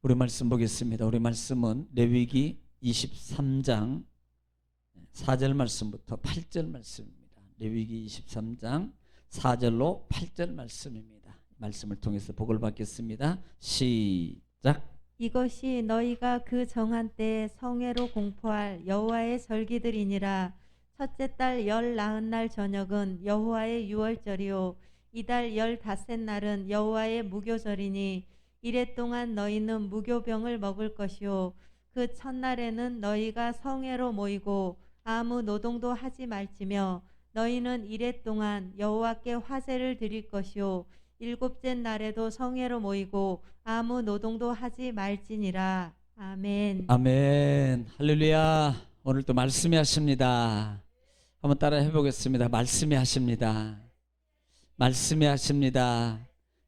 우리 말씀 보겠습니다. 우리 말씀은 레위기 23장 4절 말씀부터 8절 말씀입니다. 레위기 23장 4절로 8절 말씀입니다. 말씀을 통해서 복을 받겠습니다. 시작. 이것이 너희가 그 정한 때에 성회로 공포할 여호와의 절기들이니라. 첫째 달 열 나흔 날 저녁은 여호와의 유월절이요 이달 15날은 여호와의 무교절이니 이래 동안 너희는 무교병을 먹을 것이요 그 첫날에는 너희가 성회로 모이고 아무 노동도 하지 말지며 너희는 이래 동안 여호와께 화제를 드릴 것이요 일곱째 날에도 성회로 모이고 아무 노동도 하지 말지니라. 아멘. 아멘. 할렐루야. 오늘 또 말씀이 하십니다. 한번 따라 해보겠습니다. 말씀이 하십니다. 말씀이 하십니다.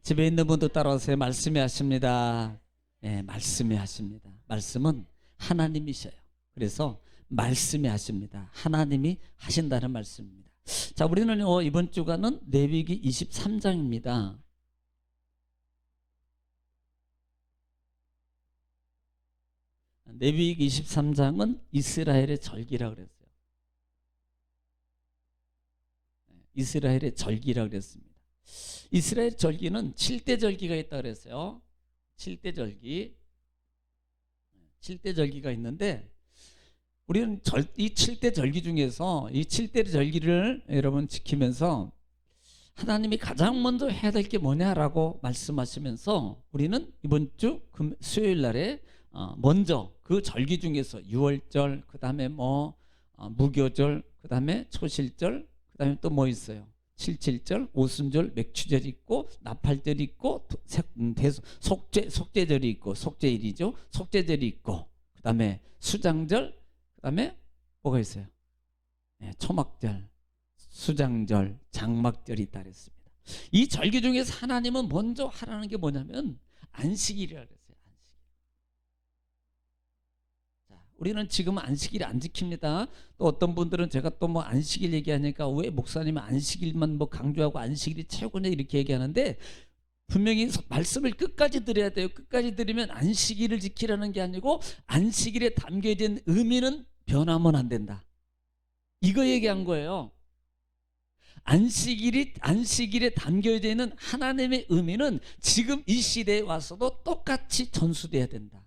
집에 있는 분도 따라오세요. 말씀이 하십니다. 네, 말씀이 하십니다. 말씀은 하나님이셔요. 그래서 말씀이 하십니다. 하나님이 하신다는 말씀입니다. 자, 우리는 이번 주간은 레위기 23장입니다. 레위기 23장은 이스라엘의 절기라고 그랬어요. 이스라엘의 절기라고 그랬습니다. 이스라엘 절기는 7대 절기가 있다고 그랬어요. 7대 절기. 7대 절기가 있는데 우리는 이 7대 절기 중에서 이 7대 절기를 여러분 지키면서 하나님이 가장 먼저 해야 될 게 뭐냐라고 말씀하시면서 우리는 이번 주 수요일 날에 먼저 그 절기 중에서 유월절, 그 다음에 무교절, 그 다음에 초실절, 그 다음에 또 뭐 있어요? 칠칠절, 오순절, 맥추절이 있고 나팔절이 있고 속죄절이 있고 속죄일이죠. 속죄절이 있고 그 다음에 수장절, 그 다음에 뭐가 있어요? 네, 초막절, 수장절, 장막절이 있다 그랬습니다. 이 절기 중에서 하나님은 먼저 하라는 게 뭐냐면 안식일이라고 그랬어요. 우리는 지금 안식일 안 지킵니다. 또 어떤 분들은 제가 또 뭐 안식일 얘기하니까 왜 목사님은 안식일만 뭐 강조하고 안식일이 최고냐 이렇게 얘기하는데 분명히 말씀을 끝까지 들어야 돼요. 끝까지 들으면 안식일을 지키라는 게 아니고 안식일에 담겨진 의미는 변하면 안 된다. 이거 얘기한 거예요. 안식일에 담겨져 있는 하나님의 의미는 지금 이 시대에 와서도 똑같이 전수돼야 된다.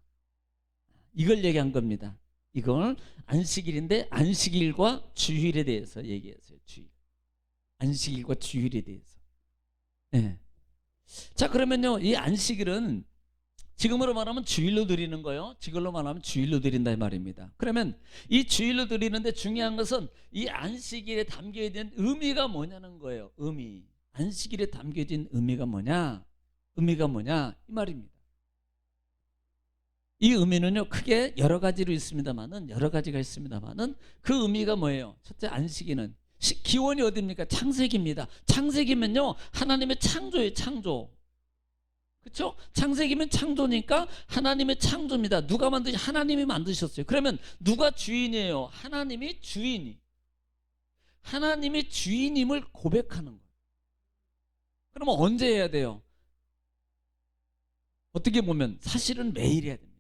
이걸 얘기한 겁니다. 이걸 안식일인데 안식일과 주일에 대해서 얘기했어요. 주일. 안식일과 주일에 대해서. 네. 자, 그러면요, 이 안식일은 지금으로 말하면 주일로 드리는 거예요. 지금으로 말하면 주일로 드린다 이 말입니다. 그러면 이 주일로 드리는데 중요한 것은 이 안식일에 담겨진 의미가 뭐냐는 거예요. 의미. 안식일에 담겨진 의미가 뭐냐? 의미가 뭐냐? 이 말입니다. 이 의미는요 크게 여러 가지로 있습니다만은 여러 가지가 있습니다만은 그 의미가 뭐예요? 첫째, 안식일은 기원이 어디입니까? 창세기입니다. 창세기면요 하나님의 창조예요. 창조. 그렇죠? 창세기면 창조니까 하나님의 창조입니다. 누가 만드시? 하나님이 만드셨어요. 그러면 누가 주인이에요? 하나님이 주인이. 하나님이 주인임을 고백하는 거예요. 그러면 언제 해야 돼요? 어떻게 보면 사실은 매일 해야 됩니다.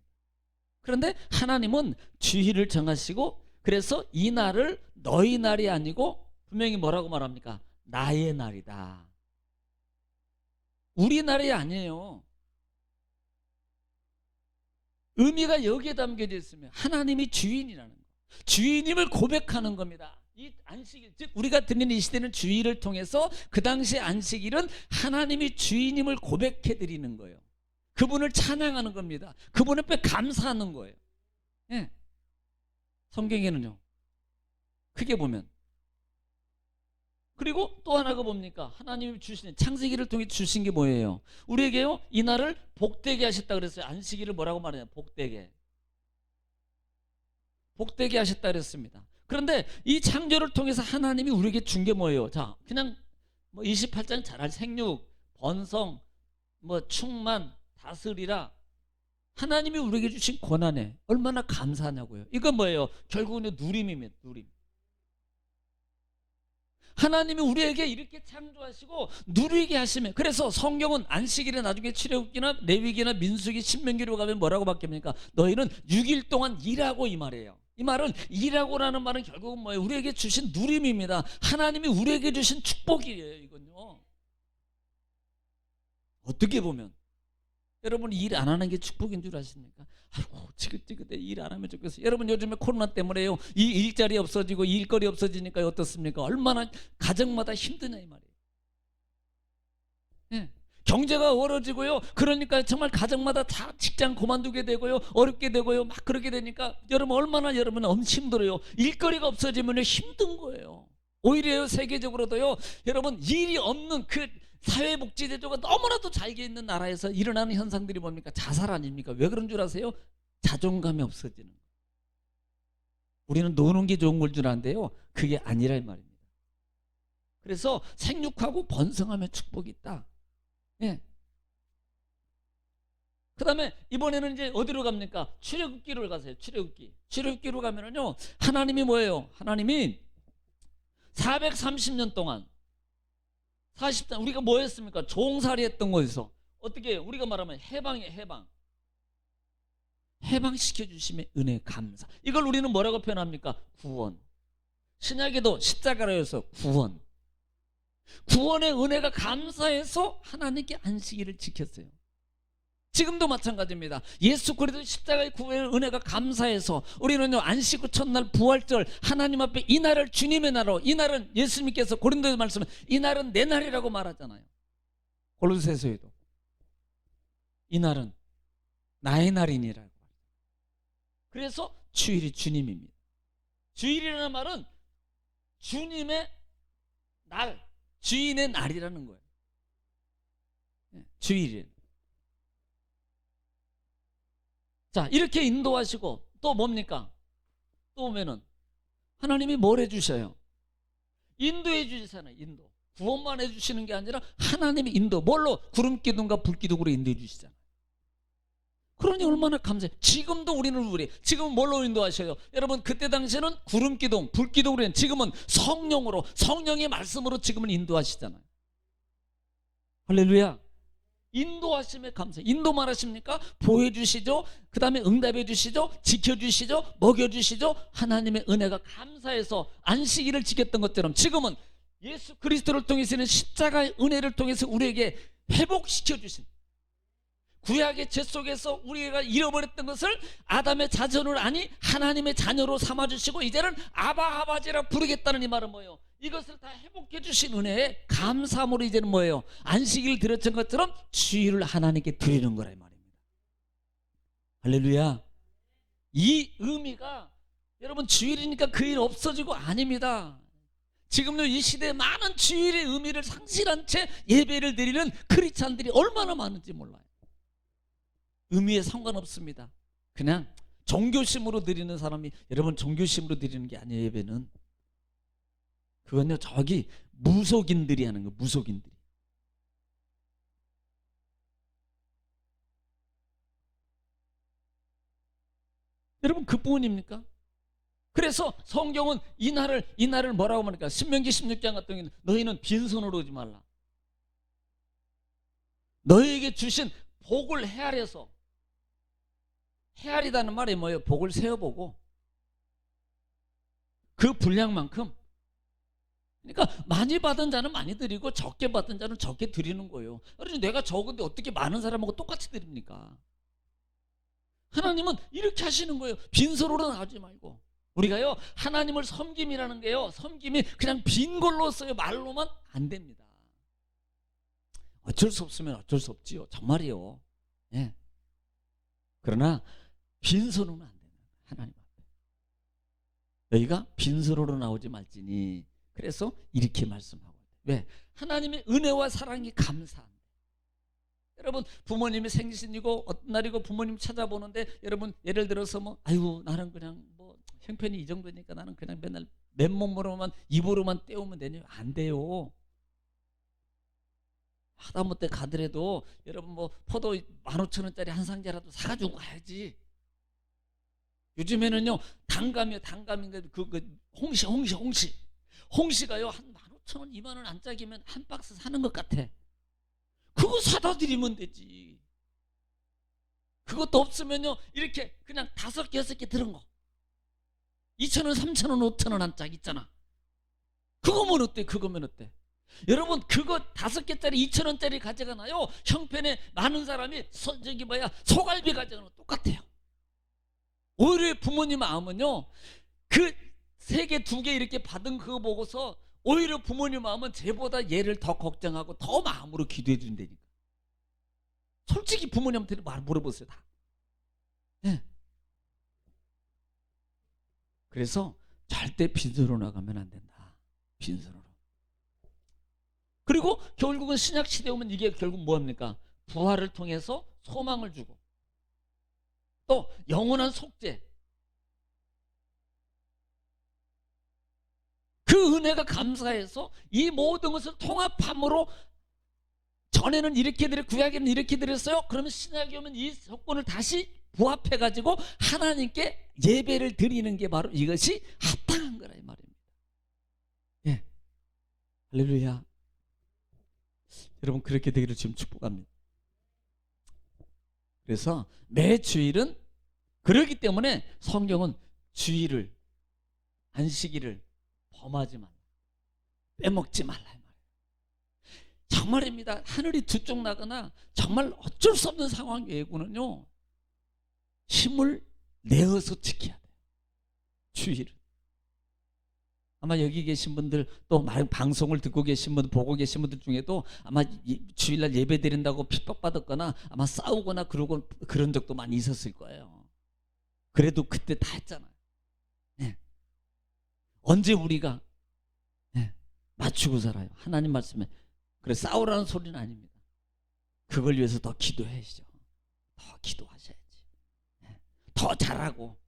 그런데 하나님은 주일을 정하시고 그래서 이 날을 너희 날이 아니고 분명히 뭐라고 말합니까? 나의 날이다. 우리 날이 아니에요. 의미가 여기에 담겨져 있으면 하나님이 주인이라는 거. 주인임을 고백하는 겁니다. 이 안식일, 즉 우리가 드리는 이 시대는 주일을 통해서 그 당시 안식일은 하나님이 주인임을 고백해 드리는 거예요. 그분을 찬양하는 겁니다. 그분 앞에 감사하는 거예요. 예. 성경에는요 크게 보면 그리고 또 하나가 뭡니까? 하나님이 주신 창세기를 통해 주신 게 뭐예요? 우리에게요 이 날을 복되게 하셨다 그랬어요. 안식일을 뭐라고 말하냐? 복되게 하셨다 그랬습니다. 그런데 이 창조를 통해서 하나님이 우리에게 준 게 뭐예요? 자, 그냥 뭐 28장 잘 알 생육, 번성, 뭐 충만, 다스리라. 하나님이 우리에게 주신 권한에 얼마나 감사하냐고요. 이건 뭐예요? 결국은 누림입니다. 누림. 하나님이 우리에게 이렇게 창조하시고 누리게 하시면, 그래서 성경은 안식일에 나중에 출애굽기나 레위기나 민수기 신명기로 가면 뭐라고 바뀝니까? 너희는 6일 동안 일하고, 이 말이에요. 이 말은 일하고라는 말은 결국은 뭐예요? 우리에게 주신 누림입니다. 하나님이 우리에게 주신 축복이에요, 이건요. 어떻게 보면 여러분, 일 안 하는 게 축복인 줄 아십니까? 아이고, 지긋지긋해, 일 안 하면 좋겠어요. 여러분, 요즘에 코로나 때문에요, 이 일자리 없어지고 일거리 없어지니까 어떻습니까? 얼마나 가정마다 힘드냐, 이 말이에요. 예. 경제가 어려지고요, 그러니까 정말 가정마다 다 직장 그만두게 되고요, 어렵게 되고요, 막 그렇게 되니까 여러분 얼마나 여러분 엄청 힘들어요. 일거리가 없어지면 힘든 거예요. 오히려 세계적으로도요, 여러분 일이 없는 그 사회복지제도가 너무나도 잘 돼 있는 나라에서 일어나는 현상들이 뭡니까? 자살 아닙니까? 왜 그런 줄 아세요? 자존감이 없어지는 거예요. 우리는 노는 게 좋은 걸 줄 아는데요, 그게 아니라 이 말입니다. 그래서 생육하고 번성하면 축복이 있다. 예. 그 다음에 이번에는 이제 어디로 갑니까? 출애굽기로 가세요. 출애굽기로 가면은요, 하나님이 뭐예요? 하나님이 430년 동안 40년 우리가 뭐 했습니까? 종살이 했던 거에서 어떻게 우리가 말하면 해방이에요. 해방시켜 주심의 은혜 감사. 이걸 우리는 뭐라고 표현합니까? 구원. 신약에도 십자가로 해서 구원의 은혜가 감사해서 하나님께 안식일을 지켰어요. 지금도 마찬가지입니다. 예수 그리스도 십자가의 구원의 은혜가 감사해서 우리는요, 안식 후 첫날 부활절 하나님 앞에 이 날을 주님의 날로, 이 날은 예수님께서 고린도에 말씀은 이 날은 내 날이라고 말하잖아요. 골로새서에도 이 날은 나의 날이니라고. 그래서 주일이 주님입니다. 주일이라는 말은 주님의 날, 주인의 날이라는 거예요. 주일이. 자, 이렇게 인도하시고 또 뭡니까? 또 오면은 하나님이 뭘 해주셔요? 인도해 주시잖아요. 인도. 구원만 해주시는 게 아니라 하나님이 인도. 뭘로? 구름기둥과 불기둥으로 인도해 주시잖아요. 그러니 얼마나 감사해요. 지금도 우리는 지금은 뭘로 인도하셔요? 여러분, 그때 당시에는 구름기둥, 불기둥으로, 지금은 성령으로, 성령의 말씀으로 지금은 인도하시잖아요. 할렐루야. 인도하심에 감사해요. 인도만 하십니까? 보여주시죠. 그 다음에 응답해 주시죠. 지켜주시죠. 먹여주시죠. 하나님의 은혜가 감사해서 안식일을 지켰던 것처럼 지금은 예수 그리스도를 통해서는 십자가의 은혜를 통해서 우리에게 회복시켜 주신, 구약의 죄 속에서 우리가 잃어버렸던 것을 아담의 자손을 아니 하나님의 자녀로 삼아주시고 이제는 아바 아바지라 부르겠다는 이 말은 뭐예요? 이것을 다 회복해 주신 은혜에 감사함으로 이제는 뭐예요? 안식일을 드렸던 것처럼 주일을 하나님께 드리는 거라 이 말입니다. 할렐루야. 이 의미가 여러분, 주일이니까 그 일 없어지고 아닙니다. 지금도 이 시대에 많은 주일의 의미를 상실한 채 예배를 드리는 크리스찬들이 얼마나 많은지 몰라요. 의미에 상관없습니다. 그냥 종교심으로 드리는 사람이, 여러분 종교심으로 드리는 게 아니에요. 예배는 그건요, 저기 무속인들이 하는 거예요. 무속인들이. 여러분, 그뿐입니까? 그래서 성경은 이 날을 뭐라고 말합니까? 신명기 16장 같은 경우는 너희는 빈손으로 오지 말라. 너희에게 주신 복을 헤아려서, 헤아리다는 말이 뭐예요? 복을 세어보고 그 분량만큼, 그러니까 많이 받은 자는 많이 드리고 적게 받은 자는 적게 드리는 거예요. 그래서 내가 적은데 어떻게 많은 사람하고 똑같이 드립니까? 하나님은 이렇게 하시는 거예요. 빈손으로 나오지 말고. 우리가요, 하나님을 섬김이라는 게요, 섬김이 그냥 빈 걸로 써요. 말로만 안 됩니다. 어쩔 수 없으면 어쩔 수 없지요. 정말이요. 예. 그러나 빈손으로는 안 된다. 하나님 앞에 너희가 빈손으로 나오지 말지니. 그래서 이렇게 말씀하고, 왜? 하나님의 은혜와 사랑이 감사한데. 여러분, 부모님이 생신이고 어떤 날이고 부모님 찾아보는데, 여러분 예를 들어서 뭐 아이고 나는 그냥 뭐 형편이 이 정도니까 나는 그냥 맨날 맨몸으로만 입으로만 때우면 되냐? 안 돼요. 하다못해 가더라도 여러분 뭐 포도 15,000원짜리 한 상자라도 사가지고 가야지. 요즘에는요, 당감인가 홍시가요 한 5천 원, 2만 원 안짝이면 한 박스 사는 것 같아. 그거 사다 드리면 되지. 그것도 없으면요, 이렇게 그냥 5개, 6개 들은 거. 2천 원, 3천 원, 5천 원 한 짝 있잖아. 그거면 어때? 그거면 어때? 여러분, 그거 5개짜리 2천 원짜리 가져가나요? 형편에 많은 사람이 소갈비 가져가는 거 똑같아요. 오히려 부모님 마음은요, 그 3개, 2개 이렇게 받은 그거 보고서 오히려 부모님 마음은 쟤보다 얘를 더 걱정하고 더 마음으로 기도해 준다니까. 솔직히 부모님한테 말 물어보세요, 다. 네. 그래서 절대 빈손으로 나가면 안 된다. 빈손으로. 그리고 결국은 신약 시대 오면 이게 결국 뭐합니까? 부활을 통해서 소망을 주고, 또 영원한 속죄, 그 은혜가 감사해서 이 모든 것을 통합함으로, 전에는 이렇게 드려, 구약에는 이렇게 드렸어요. 그러면 신약이 오면 이 조건을 다시 부합해 가지고 하나님께 예배를 드리는 게 바로 이것이 합당한 거라 이 말입니다. 예, 할렐루야. 여러분, 그렇게 되기를 지금 축복합니다. 그래서 매 주일은, 그러기 때문에 성경은 주일을, 안식일을 범하지 말라, 빼먹지 말라 이 말이에요. 정말입니다. 하늘이 두 쪽 나거나 정말 어쩔 수 없는 상황 외에고는요, 힘을 내어서 지켜야 돼요. 주일은. 아마 여기 계신 분들, 또 방송을 듣고 계신 분들, 보고 계신 분들 중에도 아마 주일날 예배 드린다고 핍박받았거나 아마 싸우거나 그런 적도 많이 있었을 거예요. 그래도 그때 다 했잖아요. 네. 언제 우리가 맞추고 살아요? 하나님 말씀에. 그래, 싸우라는 소리는 아닙니다. 그걸 위해서 더 기도해야죠. 더 기도하셔야지. 더 잘하고,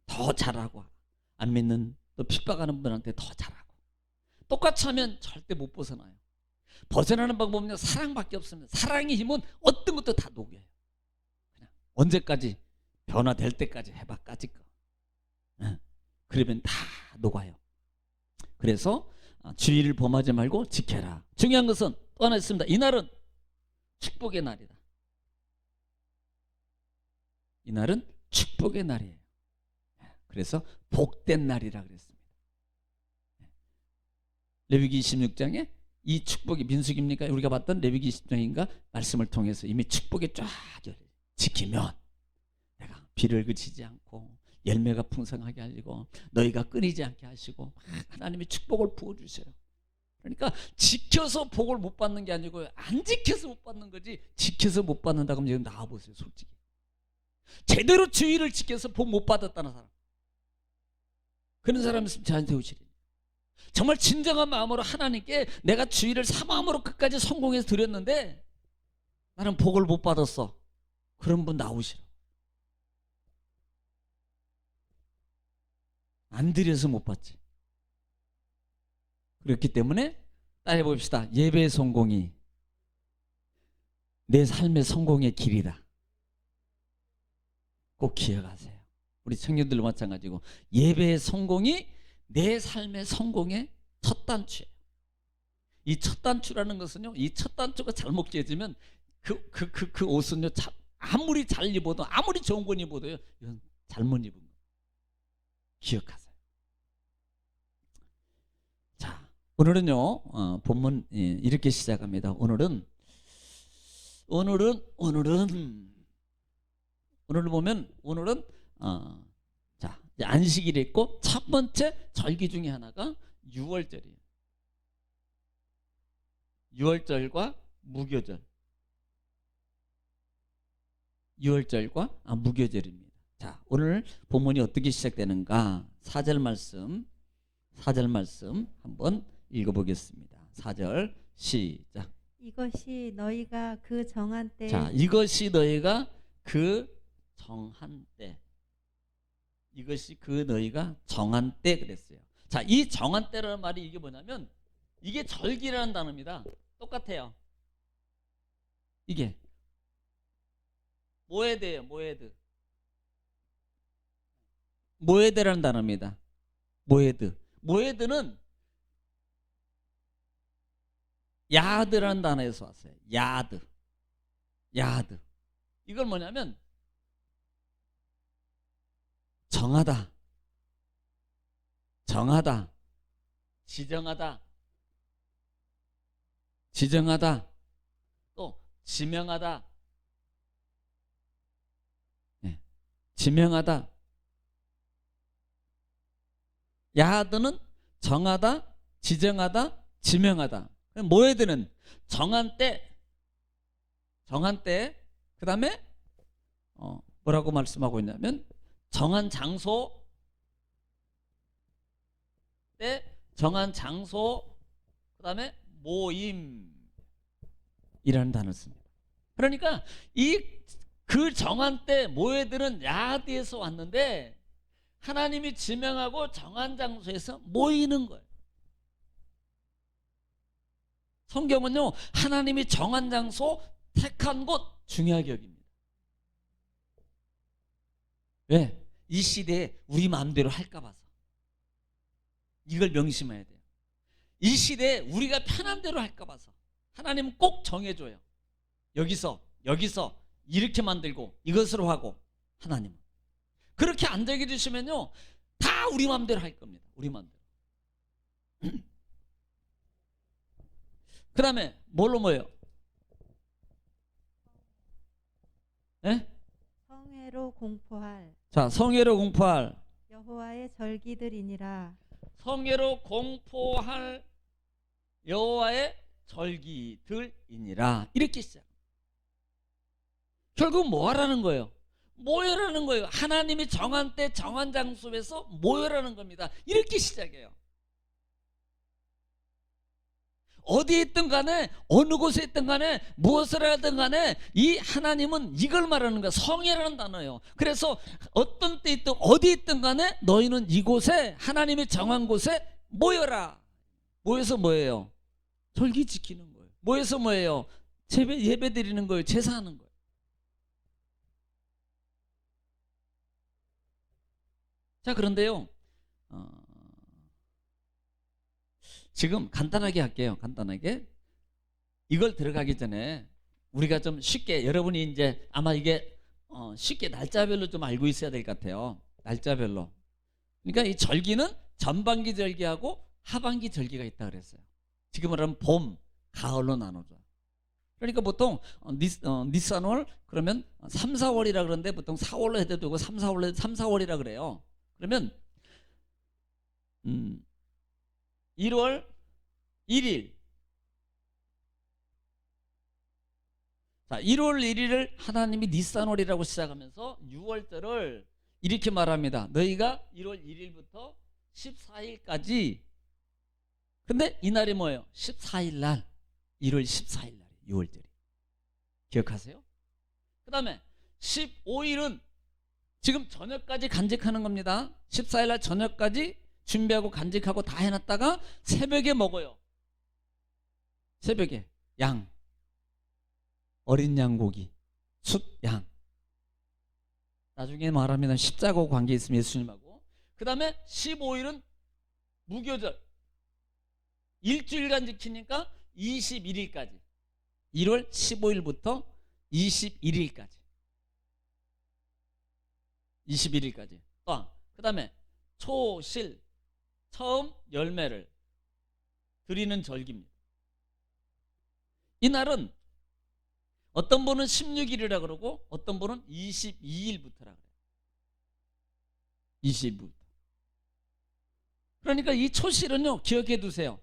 더 잘하고, 안 믿는 또 핍박하는 분한테 더 잘하고. 똑같이 하면 절대 못 벗어나요. 벗어나는 방법은요, 사랑밖에 없습니다. 사랑의 힘은 어떤 것도 다 녹여요. 그냥 언제까지? 변화될 때까지 해봐까지 거. 그러면 다 녹아요. 그래서 주일을 범하지 말고 지켜라. 중요한 것은 또 하나 있습니다. 이날은 축복의 날이다. 이날은 축복의 날이에요. 그래서 복된 날이라 그랬습니다. 레위기 26장에 이 축복이 민수기입니까? 우리가 봤던 레위기 20장인가 말씀을 통해서 이미 축복이 쫙 지키면 내가 비를 그치지 않고 열매가 풍성하게 하시고 너희가 끊이지 않게 하시고 하나님이 축복을 부어주셔요. 그러니까 지켜서 복을 못 받는 게 아니고 안 지켜서 못 받는 거지, 지켜서 못 받는다 그러면 지금 나와보세요. 솔직히 제대로 주의를 지켜서 복 못 받았다는 사람, 그런 사람 있으면 저한테 오시리. 정말 진정한 마음으로 하나님께 내가 주의를 사마음으로 끝까지 성공해서 드렸는데 나는 복을 못 받았어, 그런 분 나오시라. 안 드려서 못 받지. 그렇기 때문에 따라해 봅시다. 예배의 성공이 내 삶의 성공의 길이다. 꼭 기억하세요. 우리 청년들도 마찬가지고 예배의 성공이 내 삶의 성공의 첫 단추예요. 이 첫 단추라는 것은요, 이 첫 단추가 잘못 깨지면 그 옷은요, 아무리 잘 입어도, 아무리 좋은 건 입어도요, 이건 잘못 입은 거 기억하세요. 자, 오늘은요, 본문 이렇게 시작합니다. 오늘은 보면 오늘은 자, 안식일이 있고 첫 번째 절기 중에 하나가 유월절이에요. 유월절과 무교절. 유월절과 무교절입니다. 자, 오늘 본문이 어떻게 시작되는가? 4절 말씀 한번 읽어보겠습니다. 4절 시작. 이것이 너희가 그 정한 때. 자, 이것이 너희가 그 정한 때. 이것이 그 너희가 정한 때 그랬어요. 자, 이 정한 때라는 말이 이게 뭐냐면 이게 절기라는 단어입니다. 똑같아요. 이게 모에드예요. 모에드라는 단어입니다. 모에드는 야드라는 단어에서 왔어요. 야드. 야드. 이걸 뭐냐면 정하다, 정하다, 지정하다, 지정하다, 또 지명하다, 네. 지명하다. 야드는 정하다, 지정하다, 지명하다. 모여드는 정한 때, 그 다음에 뭐라고 말씀하고 있냐면 정한 장소 때, 정한 장소, 그 다음에 모임이라는 단어를 씁니다. 그러니까 그 정한 때 모여드는 야드에서 왔는데 하나님이 지명하고 정한 장소에서 모이는 거예요. 성경은요, 하나님이 정한 장소, 택한 곳 중요하게 여깁니다. 왜? 이 시대에 우리 마음대로 할까 봐서. 이걸 명심해야 돼요. 이 시대에 우리가 편한 대로 할까 봐서 하나님은 꼭 정해줘요. 여기서 이렇게 만들고 이것으로 하고. 하나님은 그렇게 안 되게 해주시면요, 다 우리 마음대로 할 겁니다. 우리 마음대로. 그 다음에 뭘로 모여요? 네? 성회로 공포할 자, 성회로 공포할, 여호와의 절기들이니라. 성회로 공포할 여호와의 절기들이니라. 이렇게 시작. 결국 뭐 하라는 거예요? 모여라는 거예요. 하나님이 정한 때 정한 장소에서 모여라는 겁니다. 이렇게 시작해요. 어디에 있든 간에, 어느 곳에 있든 간에, 무엇을 하든 간에 이 하나님은 이걸 말하는 거야. 성회라는 단어예요. 그래서 어떤 때 있든 어디 있든 간에 너희는 이곳에, 하나님이 정한 곳에 모여라. 모여서 뭐예요? 절기 지키는 거예요. 모여서 뭐예요? 예배 드리는 거예요. 제사하는 거예요. 자, 그런데요, 지금 간단하게 할게요. 간단하게. 이걸 들어가기 전에 우리가 좀 쉽게, 여러분이 이제 아마 이게 쉽게 날짜별로 좀 알고 있어야 될 것 같아요. 날짜별로. 그러니까 이 절기는 전반기 절기하고 하반기 절기가 있다 그랬어요. 지금은 하면 봄, 가을로 나눠져. 그러니까 보통 니산월 그러면 3, 4월이라 그러는데 보통 4월로 해도 되고 3, 4월이라 그래요. 그러면 1월 1일. 자, 1월 1일을 하나님이 니산월이라고 시작하면서 6월절을 이렇게 말합니다. 너희가 1월 1일부터 14일까지. 근데 이날이 뭐예요? 14일 날. 1월 14일 날 6월절이. 기억하세요? 그 다음에 15일은 지금 저녁까지 간직하는 겁니다. 14일 날 저녁까지 준비하고 간직하고 다 해놨다가 새벽에 먹어요. 새벽에 양, 어린 양고기, 숫양. 나중에 말하면 십자가하고 관계 있으면 예수님하고. 그 다음에 15일은 무교절. 일주일간 지키니까 21일까지. 1월 15일부터 21일까지. 21일까지. 그 다음에 초실, 처음 열매를 드리는 절기입니다. 이날은 어떤 분은 16일이라 그러고 어떤 분은 22일부터라 그래요. 22일부터. 그러니까 이 초실은요, 기억해 두세요.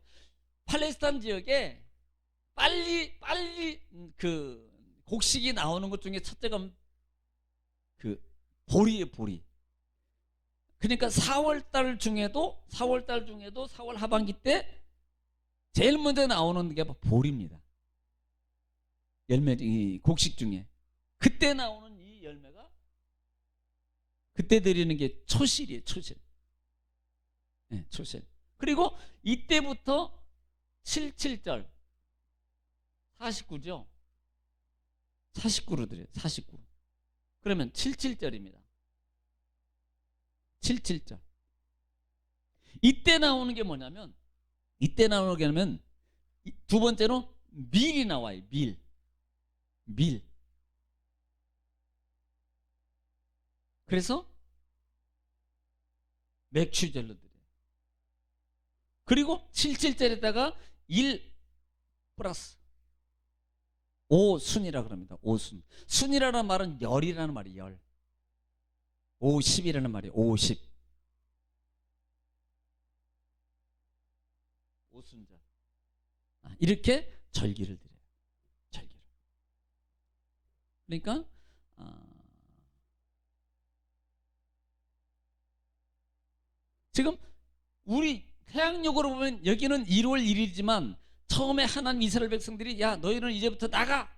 팔레스타인 지역에 빨리 그 곡식이 나오는 것 중에 첫째가 그 보리예요, 보리. 그러니까 4월 중에도 4월 하반기 때 제일 먼저 나오는 게 보리입니다. 열매, 이 곡식 중에 그때 나오는 이 열매가 그때 드리는 게 초실이에요. 초실. 네, 초실. 그리고 이때부터 77절 49죠. 49로 드려요. 49. 그러면 77절입니다. 77절. 이때 나오는 게 뭐냐면, 이때 나오는 게 뭐냐면 두 번째로 밀이 나와요. 밀. 그래서 맥추절로 드려요. 그리고 77절에다가 1 플러스 5순이라 그럽니다. 5순. 순이라는 말은 열이라는 말이에요. 열. 50이라는 말이에요. 50. 5순절. 이렇게 절기를 드려요. 절기를. 그러니까 지금 우리 태양력으로 보면 여기는 1월 1일이지만 처음에 하나님 이스라엘 백성들이 야 너희는 이제부터 나가.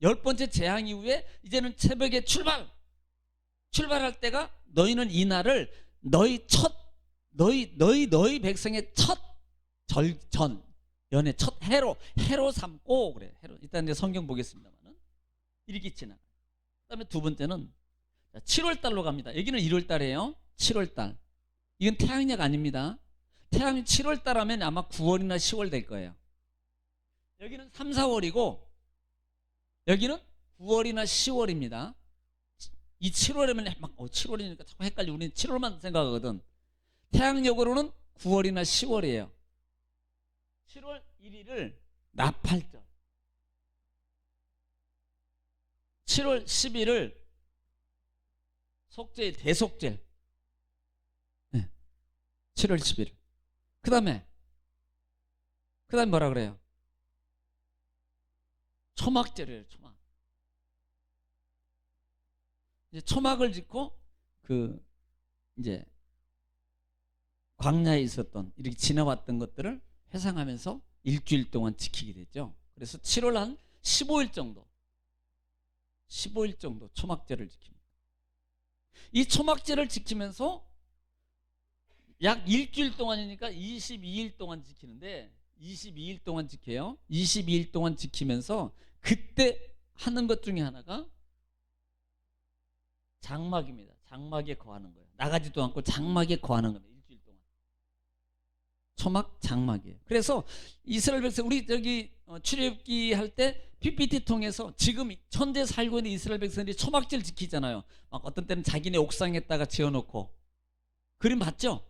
10번째 재앙 이후에 이제는 새벽에 출발할 때가 너희는 이 날을 너희 백성의 첫 연의 첫 해로 삼고 그래. 해로. 일단 이제 성경 보겠습니다만은 이렇게 지나. 그다음에 두 번째는 7월 달로 갑니다. 여기는 1월 달이에요. 7월 달. 이건 태양력 아닙니다. 태양이 7월 달 하면 아마 9월이나 10월 될 거예요. 여기는 3, 4월이고 여기는 9월이나 10월입니다. 이 7월이면 막 7월이니까 자꾸 헷갈리고 우리는 7월만 생각하거든. 태양력으로는 9월이나 10월이에요. 7월 1일을 나팔절, 7월 10일을 속죄일, 대속죄일. 7월 10일. 그 다음에 뭐라 그래요? 초막절이에요. 초막. 이제 초막을 짓고 이제 광야에 있었던 이렇게 지나왔던 것들을 회상하면서 일주일 동안 지키게 되죠. 그래서 7월 한 15일 정도 초막절을 지킵니다. 이 초막절을 지키면서 약 일주일 동안이니까 22일 동안 지키는데 22일 동안 지켜요. 22일 동안 지키면서 그때 하는 것 중에 하나가 장막입니다. 장막에 거하는 거예요. 나가지도 않고 장막에 거하는 겁니다. 일주일 동안. 초막 장막이에요. 그래서 이스라엘 백성 우리 출애굽기 할 때 PPT 통해서 지금 현재 살고 있는 이스라엘 백성들이 초막절 지키잖아요. 막 어떤 때는 자기네 옥상에다가 지어놓고 그림 봤죠?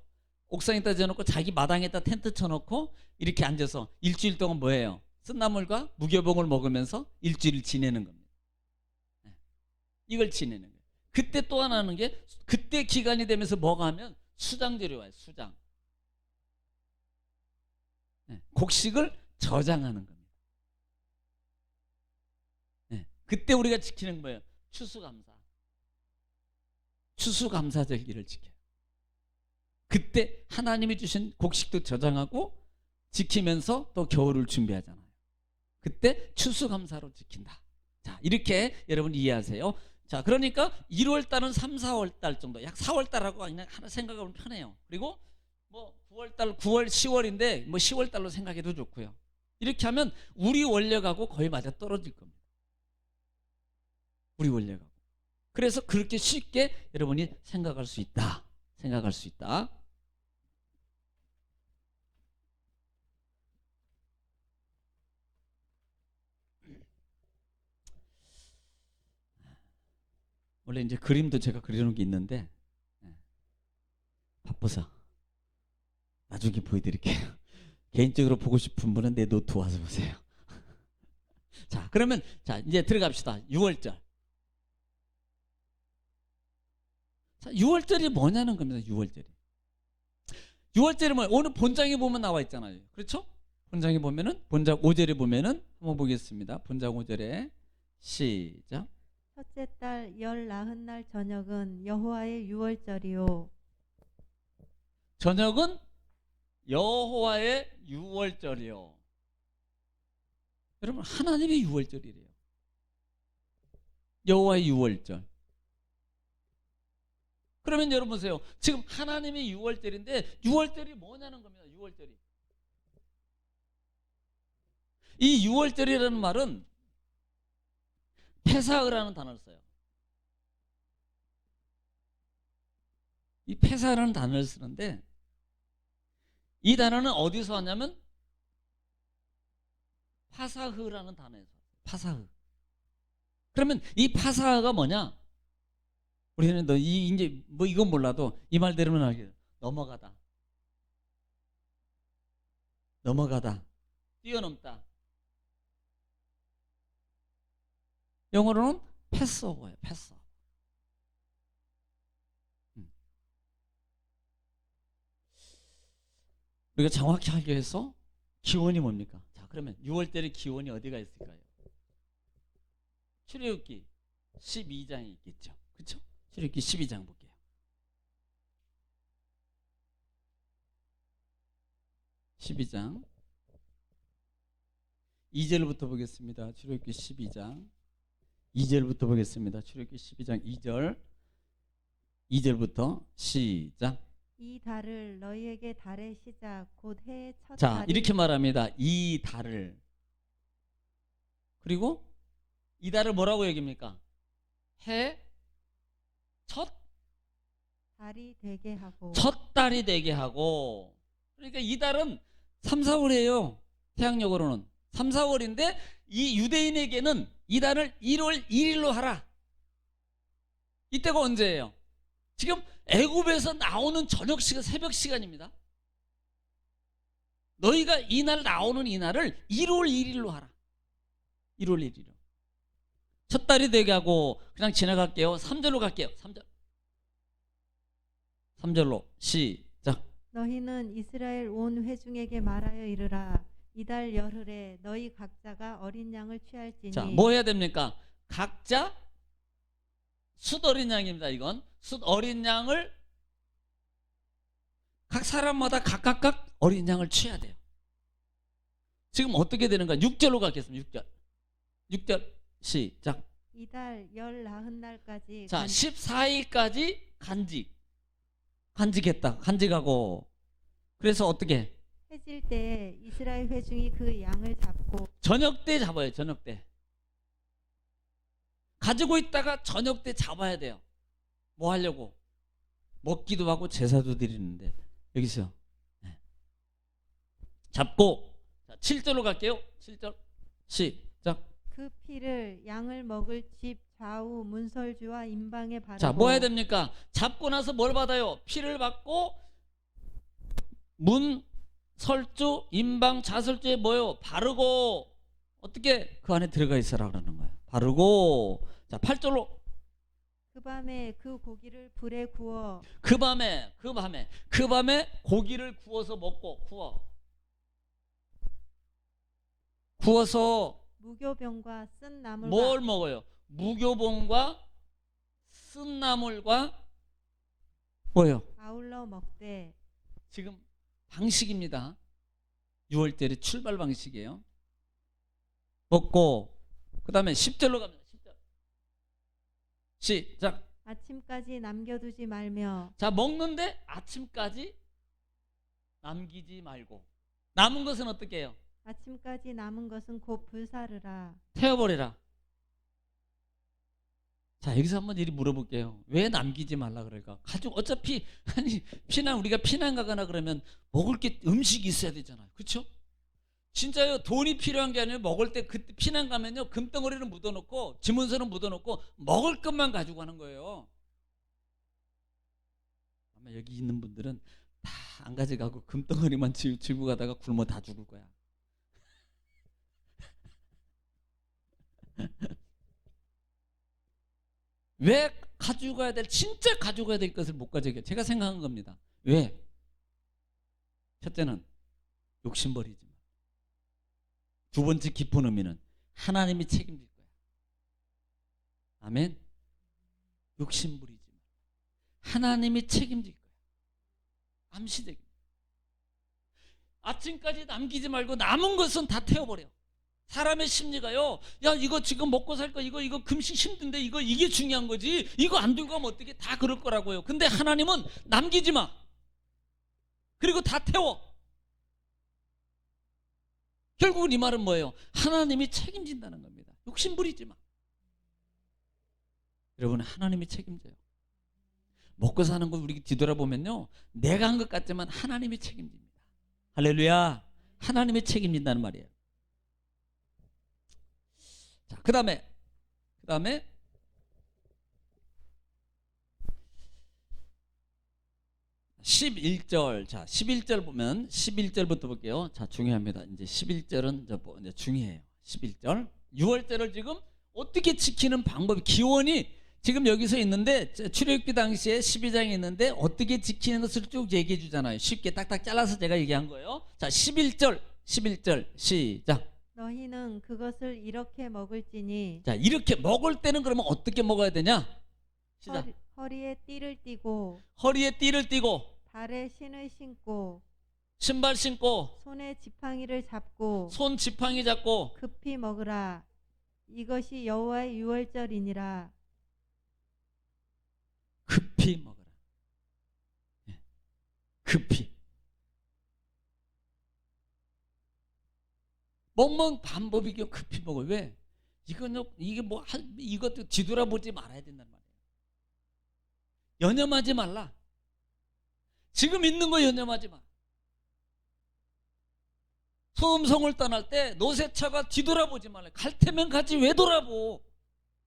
옥상에다 지어놓고 자기 마당에다 텐트 쳐놓고 이렇게 앉아서 일주일 동안 뭐예요? 쓴나물과 무교봉을 먹으면서 일주일을 지내는 겁니다. 이걸 지내는 거예요. 그때 또 하나 하는 게 그때 기간이 되면서 뭐가 하면 수장절이 와요. 수장. 곡식을 저장하는 겁니다. 그때 우리가 지키는 거예요. 추수감사절기를 지켜요. 그때 하나님이 주신 곡식도 저장하고 지키면서 또 겨울을 준비하잖아요. 그때 추수감사로 지킨다. 자, 이렇게 여러분 이해하세요. 자, 그러니까 1월 달은 3, 4월 달 정도, 약 4월 달하고 그냥 하나 생각하면 편해요. 그리고 뭐 9월 달, 9월, 10월인데 뭐 10월 달로 생각해도 좋고요. 이렇게 하면 우리 원력하고 거의 맞아 떨어질 겁니다. 우리 원력하고. 그래서 그렇게 쉽게 여러분이 생각할 수 있다. 원래 이제 그림도 제가 그려놓은 게 있는데 바빠서 나중에 보여드릴게요. 개인적으로 보고 싶은 분은 내 노트 와서 보세요. 자, 그러면 이제 들어갑시다. 6월절. 자, 6월절이 뭐냐는 겁니다. 6월절이 뭐예요? 오늘 본장에 보면 나와 있잖아요. 그렇죠? 본장에 보면은 본장 5절에 보면은 한번 보겠습니다. 본장 5절에 시작. 첫째 달 열 나흔 날 저녁은 여호와의 유월절이요. 저녁은 여호와의 유월절이요. 여러분 하나님의 유월절이래요. 여호와의 유월절. 그러면 여러분 보세요. 지금 하나님의 유월절인데 유월절이 뭐냐는 겁니다. 유월절이. 이 유월절이라는 말은 페사흐라는 단어를 써요. 이 페사흐라는 단어를 쓰는데 이 단어는 어디서 왔냐면 파사흐라는 단어에서 파사흐. 그러면 이 파사흐가 뭐냐? 우리는 너 이제 뭐 이건 몰라도 이 말 들으면 알게 돼. 넘어가다, 넘어가다, 뛰어넘다. 영어로는 패스오버예요. 패스. 우리가 정확히 하기 위해서 기원이 뭡니까? 자, 그러면 6월달에 기원이 어디가 있을까요? 출애굽기 12장에 있겠죠. 그렇죠? 출애굽기 12장 볼게요. (12장) 2절부터 보겠습니다. 출애굽기 12장 2절부터 보겠습니다. 출애굽기 12장 2절부터 시작. 이 달을 너희에게 달의 시작 곧 해의 첫 자, 달이 이렇게 말합니다. 이 달을. 그리고 이 달을 뭐라고 얘기합니까? 해 첫 달이 되게 하고 달이 되게 하고. 그러니까 이 달은 3, 4월이에요. 태양력으로는 3, 4월인데 이 유대인에게는 이 달을 1월 1일로 하라. 이때가 언제예요? 지금 애굽에서 나오는 저녁 시간, 새벽 시간입니다. 너희가 이날 나오는 이 날을 1월 1일로 하라. 1월 1일로. 첫 달이 되게 하고. 그냥 지나갈게요. 3절로 갈게요. 3절로 시작. 너희는 이스라엘 온 회중에게 말하여 이르라 이달 열흘에 너희 각자가 어린 양을 취할지니. 자, 뭐 해야 됩니까? 각자 숫 어린 양입니다. 이건 숫 어린 양을 각 사람마다 각각 어린 양을 취해야 돼요. 지금 어떻게 되는가? 6절로 가겠습니다. 6절 시작. 이달 열 나흔 날까지 자, 14일까지 간직했다. 간직하고. 그래서 어떻게? 해질 때에 이스라엘 회중이 그 양을 잡고 저녁 때 잡아요. 저녁 때. 가지고 있다가 저녁 때 잡아야 돼요. 뭐 하려고? 먹기도 하고 제사도 드리는데. 여기서 잡고. 자, 7절로 갈게요. 7절 시작. 그 피를 양을 먹을 집 좌우 문설주와 임방에 바르고. 자, 뭐 해야 됩니까? 잡고 나서 뭘 받아요? 피를 받고 문설주, 임방, 자설주에 뭐요? 바르고. 어떻게? 그 안에 들어가 있어라 그러는 거예요. 바르고. 자, 8절로. 그 밤에 그 고기를 불에 구워. 그 밤에 고기를 구워서 먹고. 구워서 무교병과 쓴 나물과 뭘 먹어요? 무교봉과 쓴 나물과 뭐요? 아울러 먹되. 지금 방식입니다. 6월달의 출발 방식이에요. 먹고. 그 다음에 10절로 갑니다. 10절 시작. 아침까지 남겨두지 말며. 자, 먹는데 아침까지 남기지 말고. 남은 것은 어떻게 해요? 아침까지 남은 것은 곧 불사르라. 태워버리라. 자, 여기서 한번 이리 물어볼게요. 왜 남기지 말라 그럴까? 가족 어차피 우리가 피난 가거나 그러면 먹을 게 음식이 있어야 되잖아요. 그렇죠? 진짜요. 돈이 필요한 게 아니라 먹을 때 그때 피난 가면요 금덩어리를 묻어놓고 지문서는 묻어놓고 먹을 것만 가지고 가는 거예요. 아마 여기 있는 분들은 다 안 가져가고 금덩어리만 쥐고 가다가 굶어 다 죽을 거야. 왜 가지고 가야 진짜 가지고 가야 될 것을 못 가져가요? 제가 생각한 겁니다. 왜? 첫째는 욕심버리지 마. 두 번째 깊은 의미는 하나님이 책임질 거야. 아멘. 욕심부리지 마. 하나님이 책임질 거야. 암시적인. 아침까지 남기지 말고 남은 것은 다 태워버려. 사람의 심리가요. 야, 이거 지금 먹고 살 거 이거 금식 힘든데 이게 중요한 거지. 이거 안 들고 가면 어떻게? 다 그럴 거라고요. 근데 하나님은 남기지 마. 그리고 다 태워. 결국은 이 말은 뭐예요? 하나님이 책임진다는 겁니다. 욕심 부리지 마. 여러분, 하나님이 책임져요. 먹고 사는 거 우리 뒤돌아보면요, 내가 한 것 같지만 하나님이 책임집니다. 할렐루야. 하나님이 책임진다는 말이에요. 자, 그다음에 11절. 자, 11절 보면 11절부터 볼게요. 자, 중요합니다. 이제 11절은 이제 중요해요. 11절. 6월절을 지금 어떻게 지키는 방법이, 기원이 지금 여기서 있는데, 출애굽기 당시에 12장에 있는데 어떻게 지키는 것을 쭉 얘기해 주잖아요. 쉽게 딱딱 잘라서 제가 얘기한 거예요. 자, 11절 시작. 너희는 그것을 이렇게 먹을지니 자, 이렇게 먹을 때는 그러면 어떻게 먹어야 되냐? 시작. 허리에 띠를 띠고 허리에 띠를 띠고 발에 신을 신고 신발 신고 손에 지팡이를 잡고 손 지팡이 잡고 급히 먹으라. 이것이 여호와의 유월절이니라. 급히 먹어라. 예. 급히. 먹는 방법이 급히 먹어. 왜? 이게 뭐 이것도 뒤돌아보지 말아야 된단 말이에요. 연연하지 말라. 지금 있는 거 연연하지 마. 소음성을 떠날 때 노새처가 뒤돌아보지 말라. 갈 테면 가지 왜 돌아보.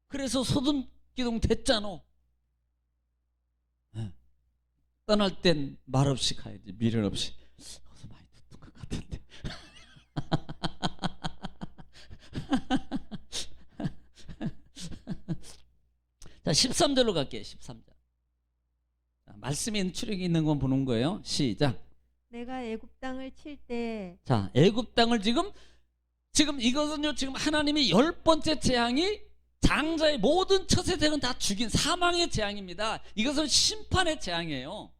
그래서 소돔기둥 됐잖아. 네. 떠날 땐 말없이 가야지, 미련 없이. 어서 많이 듣던 것 같은데. 자, 13절로 갈게요. 13절. 자, 말씀이 출애굽이 있는 건 보는 거예요. 시작. 내가 애굽 땅을 칠 때 자, 애굽 땅을 지금 이것은요, 지금 하나님이 10번째 재앙이 장자의 모든 처세생은 다 죽인 사망의 재앙입니다. 이것은 심판의 재앙이에요.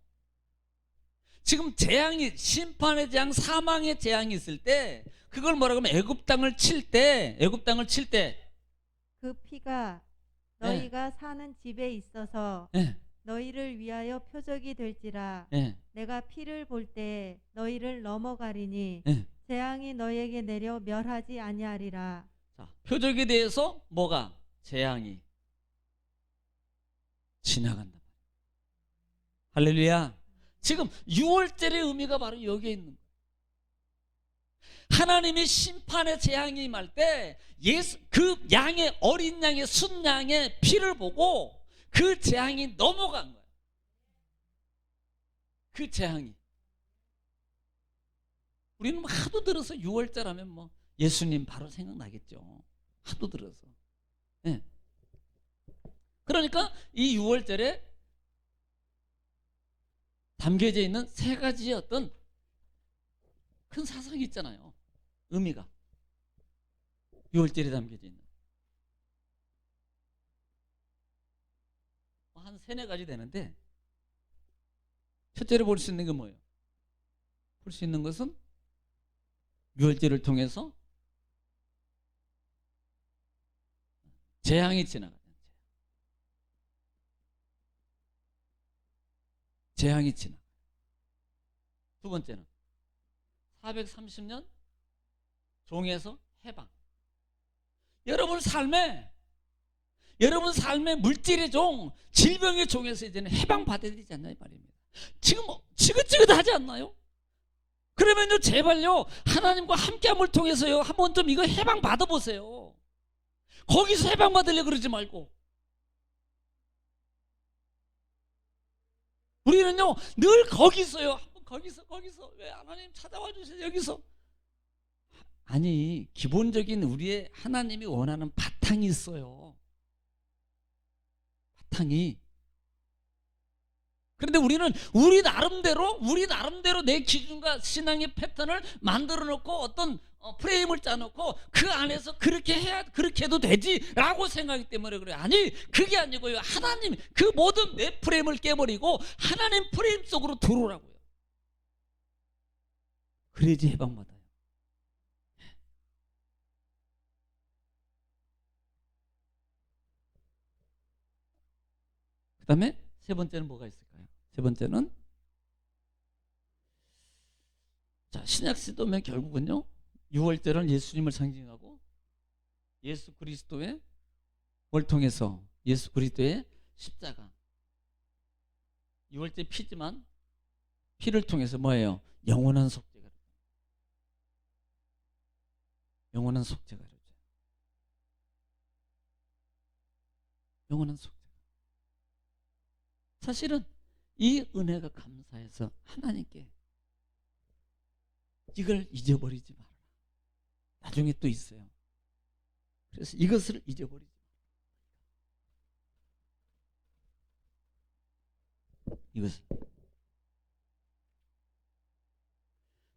지금 재앙이, 심판의 재앙, 사망의 재앙이 있을 때, 그걸 뭐라고 하면 애굽 땅을 칠 때 그 피가 너희가 사는 집에 있어서 네. 너희를 위하여 표적이 될지라. 네. 내가 피를 볼 때 너희를 넘어가리니 네. 재앙이 너희에게 내려 멸하지 아니하리라. 자, 표적에 대해서 뭐가? 재앙이 지나간다. 할렐루야. 지금 6월절의 의미가 바로 여기에 있는 거예요. 하나님이 심판의 재앙이 임할 때 그 양의, 어린 양의, 순양의 피를 보고 그 재앙이 넘어간 거예요. 그 재앙이. 우리는 하도 들어서 6월절 하면 뭐 예수님 바로 생각나겠죠. 하도 들어서. 네. 그러니까 이 6월절에 담겨져 있는 세 가지의 어떤 큰 사상이 있잖아요. 의미가. 6월절에 담겨져 있는. 한 세네 가지 되는데, 첫째로 볼 수 있는 게 뭐예요? 볼 수 있는 것은 6월절을 통해서 재앙이 지나가요. 재앙이 지나가요. 두 번째는 430년 종에서 해방. 여러분 삶의 물질의 종, 질병의 종에서 이제는 해방받아야 되지 않나요? 말입니다. 지금 지긋지긋하지 않나요? 그러면요, 제발요, 하나님과 함께함을 통해서요, 한번 좀 이거 해방 받아보세요. 거기서 해방 받으려고 그러지 말고. 우리는요, 늘 거기서요, 한번 거기서 왜 하나님 찾아와 주세요, 여기서. 아니, 기본적인 우리의 하나님이 원하는 바탕이 있어요. 바탕이. 그런데 우리는 우리 나름대로 내 기준과 신앙의 패턴을 만들어 놓고 어떤 프레임을 짜놓고 그 안에서 그렇게 해도 되지라고 생각하기 때문에 그래요. 아니, 그게 아니고요. 하나님, 그 모든 내 프레임을 깨버리고 하나님 프레임 속으로 들어오라고요. 그래야지 해방받아요. 그 다음에 세 번째는 뭐가 있을까요? 세 번째는, 자, 신약 시도면 결국은요, 6월절은 예수님을 상징하고 예수 그리스도의 뭘 통해서, 예수 그리스도의 십자가. 6월절 피지만 피를 통해서 뭐예요? 영원한 속죄가. 영원한 속죄가 이루어져요. 영원한 속죄. 사실은 이 은혜가 감사해서 하나님께 이걸 잊어버리지 마라. 나중에 또 있어요. 그래서 이것을 잊어버리지 마라. 이것을.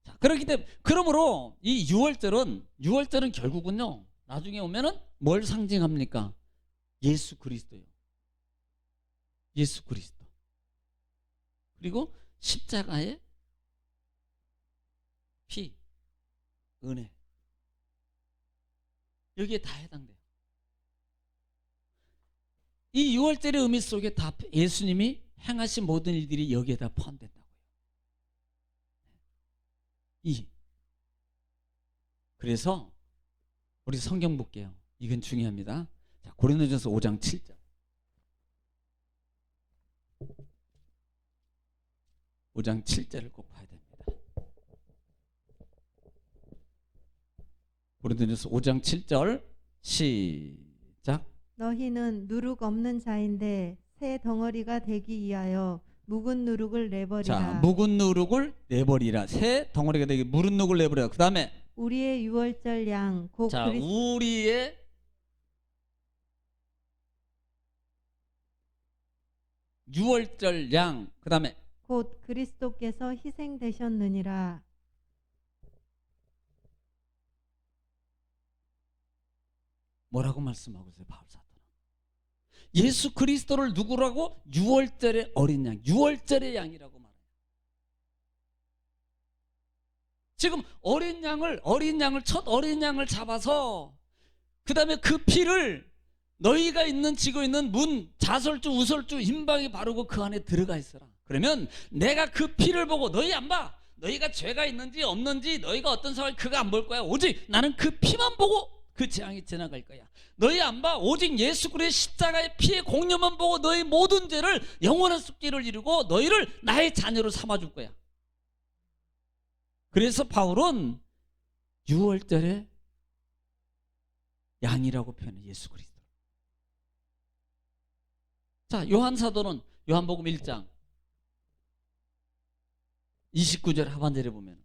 자, 그렇기 때문에 그러므로 이 6월절은 결국은요, 나중에 오면은 뭘 상징합니까? 예수 그리스도요. 예수 그리스도. 그리고 십자가의 피, 은혜. 여기에 다 해당돼요. 이 6월절의 의미 속에 다 예수님이 행하신 모든 일들이 여기에 다 포함된다고요. 그래서 우리 성경 볼게요. 이건 중요합니다. 자, 고린도전서 5장 7절. 5장 7절을 꼭 봐야 됩니다. 고린도전서 5장 7절 시작. 너희는 누룩 없는 자인데 새 덩어리가 되기 위하여 묵은 누룩을 내버리라. 자, 묵은 누룩을 내버리라. 새 덩어리가 되기 묵은 누룩을 내버리라. 그 다음에 우리의 유월절 양 곧 자, 우리의 유월절 양. 그 다음에 곧 그리스도께서 희생되셨느니라. 뭐라고 말씀하고 있어요, 바울 사도는? 예수 그리스도를 누구라고? 유월절의 어린 양, 유월절의 양이라고 말해요. 지금 어린 양을 첫 어린 양을 잡아서 그 다음에 그 피를 너희가 지고 있는 문, 자설주, 우설주, 임방에 바르고 그 안에 들어가 있어라. 그러면 내가 그 피를 보고 너희 안 봐. 너희가 죄가 있는지 없는지 너희가 어떤 상황이 그거 안 볼 거야. 오직 나는 그 피만 보고 그 재앙이 지나갈 거야. 너희 안 봐. 오직 예수 그리스도의 십자가의 피의 공로만 보고 너희 모든 죄를 영원한 속죄를 이루고 너희를 나의 자녀로 삼아줄 거야. 그래서 바울은 6월절에 양이라고 표현해. 예수 그리스도. 자, 요한 사도는 요한복음 1장 29절 하반절에 보면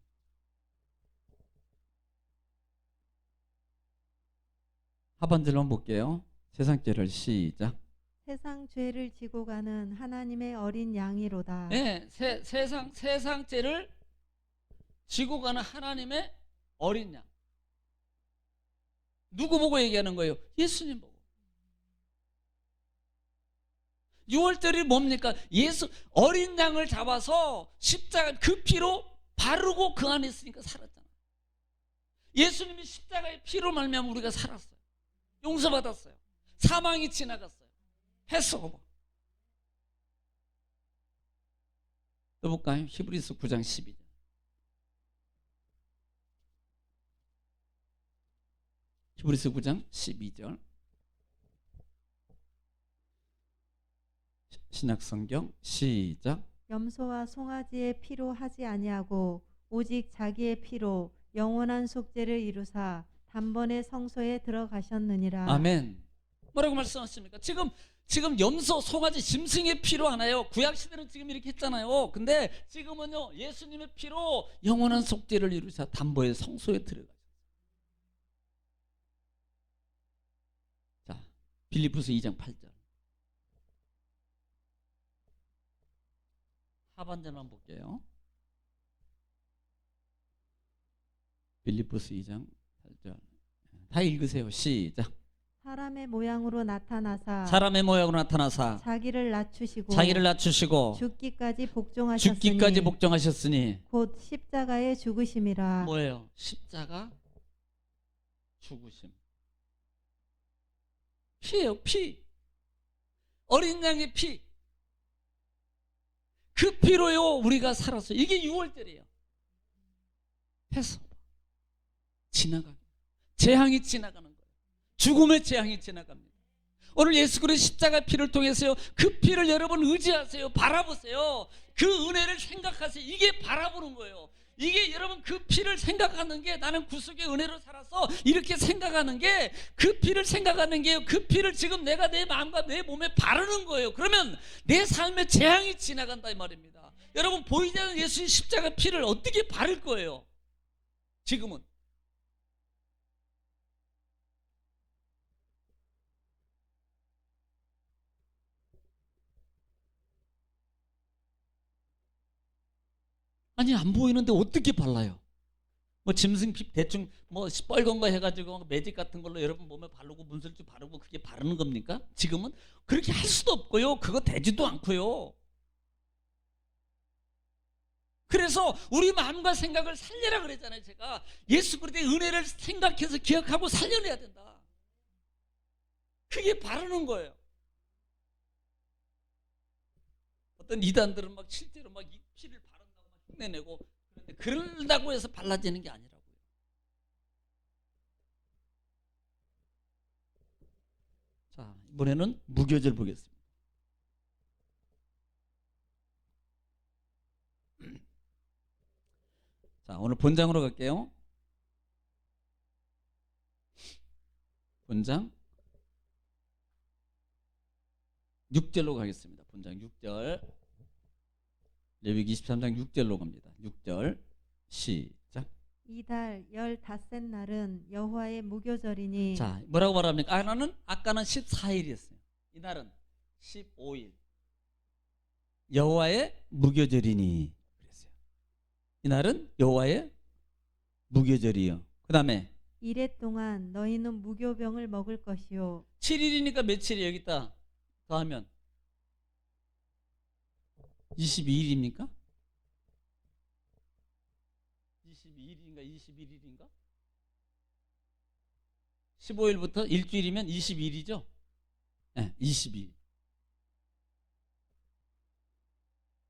하반절만 볼게요. 세상죄를 시작. 세상 죄를 지고 가는 하나님의 어린 양이로다. 네, 세상죄를 지고 가는 하나님의 어린 양. 누구 보고 얘기하는 거예요? 예수님 보고. 6월절이 뭡니까? 예수 어린 양을 잡아서 십자가 그 피로 바르고 그 안에 있으니까 살았잖아. 예수님이 십자가의 피로 말미암아 우리가 살았어요. 용서받았어요. 사망이 지나갔어요. 했어. 또 볼까요? 히브리서 9장 12절. 히브리서 9장 12절. 신약성경 시작. 염소와 송아지의 피로 하지 아니하고 오직 자기의 피로 영원한 속죄를 이루사 단번에 성소에 들어가셨느니라. 아멘. 뭐라고 말씀하십니까? 지금 염소, 송아지, 짐승의 피로 하나요? 구약 시대는 지금 이렇게 했잖아요. 근데 지금은요, 예수님의 피로 영원한 속죄를 이루사 단번에 성소에 들어가셨어요. 자, 빌립보서 2장 8절. 하반절만 볼게요. 빌립보서 2장 8절. 다 읽으세요. 시작. 사람의 모양으로 나타나사 사람의 모양으로 나타나사 자기를 낮추시고 죽기까지 복종하셨으니 곧 십자가에 죽으심이라. 뭐예요? 십자가 죽으심. 피예요. 피. 어린 양의 피. 그 피로요 우리가 살았어요. 이게 6월절이에요. 해서 지나가는 재앙이 지나가는 거예요. 죽음의 재앙이 지나갑니다. 오늘 예수 그리스도 십자가 피를 통해서요, 그 피를 여러분 의지하세요. 바라보세요. 그 은혜를 생각하세요. 이게 바라보는 거예요. 이게 여러분 그 피를 생각하는 게 나는 구속의 은혜로 살아서 이렇게 생각하는 게 그 피를 생각하는 게요. 그 피를 지금 내가 내 마음과 내 몸에 바르는 거예요. 그러면 내 삶의 재앙이 지나간다 이 말입니다. 여러분 보이지 않는 예수님 십자가 피를 어떻게 바를 거예요? 지금은. 아니 안 보이는데 어떻게 발라요? 뭐 짐승 대충 뭐 빨간 거 해가지고 매직 같은 걸로 여러분 몸에 바르고 문설주 바르고 그게 바르는 겁니까? 지금은 그렇게 할 수도 없고요. 그거 되지도 않고요. 그래서 우리 마음과 생각을 살려라 그랬잖아요. 제가 예수 그리스도의 은혜를 생각해서 기억하고 살려내야 된다. 그게 바르는 거예요. 어떤 이단들은 막 실제로 막 이 피를 바른다고 막 흉내내고 그런데 그런다고 해서 발라지는 게 아니라고요. 자, 이번에는 무교절 보겠습니다. 자, 오늘 본장으로 갈게요. 본장 6절로 가겠습니다. 본장 6절. 레위기 23장 6절로 갑니다. 6절 시작. 이달 15셋 날은 여호와의 무교절이니. 자, 뭐라고 말합니까? 아까는 14일이었어요. 이날은 15일. 여호와의 무교절이니 그랬어요. 이날은 여호와의 무교절이요. 그다음에 이래 동안 너희는 무교병을 먹을 것이요. 7일이니까 며칠이 여기 있다. 더하면 22일입니까? 22일인가 21일인가? 15일부터 일주일이면 22일이죠? 네, 22일.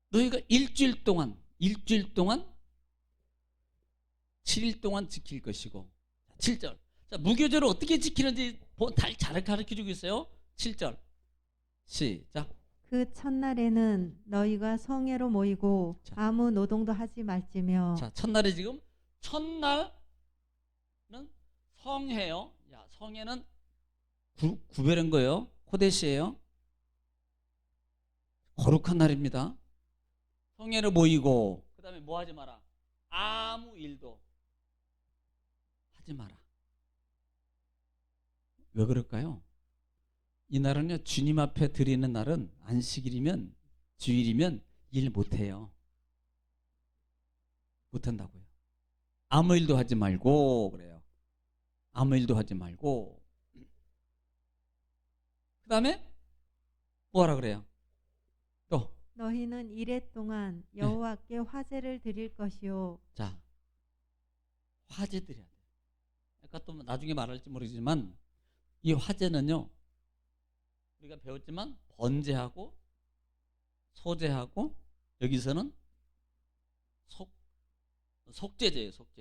너희가 일주일 동안 7일 동안 지킬 것이고. 7절. 자, 무교절을 어떻게 지키는지 잘 가르쳐주고 있어요. 7절 시작. 그 첫날에는 너희가 성회로 모이고 자. 아무 노동도 하지 말지며. 자, 첫날에 지금 첫날은 성회요. 야, 성회는 구별한 거예요. 코데시예요. 거룩한 날입니다. 성회로 모이고 그다음에 뭐 하지 마라. 아무 일도 하지 마라. 왜 그럴까요? 이 날은요, 주님 앞에 드리는 날은 안식일이면 주일이면 일 못해요. 못한다고요. 아무 일도 하지 말고 그래요. 아무 일도 하지 말고. 그 다음에 뭐하라 그래요? 또 너희는 이래 동안 여호와께 화제를 드릴 것이요. 자, 화제 드려야 돼요. 아까 또 나중에 말할지 모르지만 이 화제는요, 우리가 배웠지만 번제하고 소제하고 여기서는 속죄제예요. 속죄제를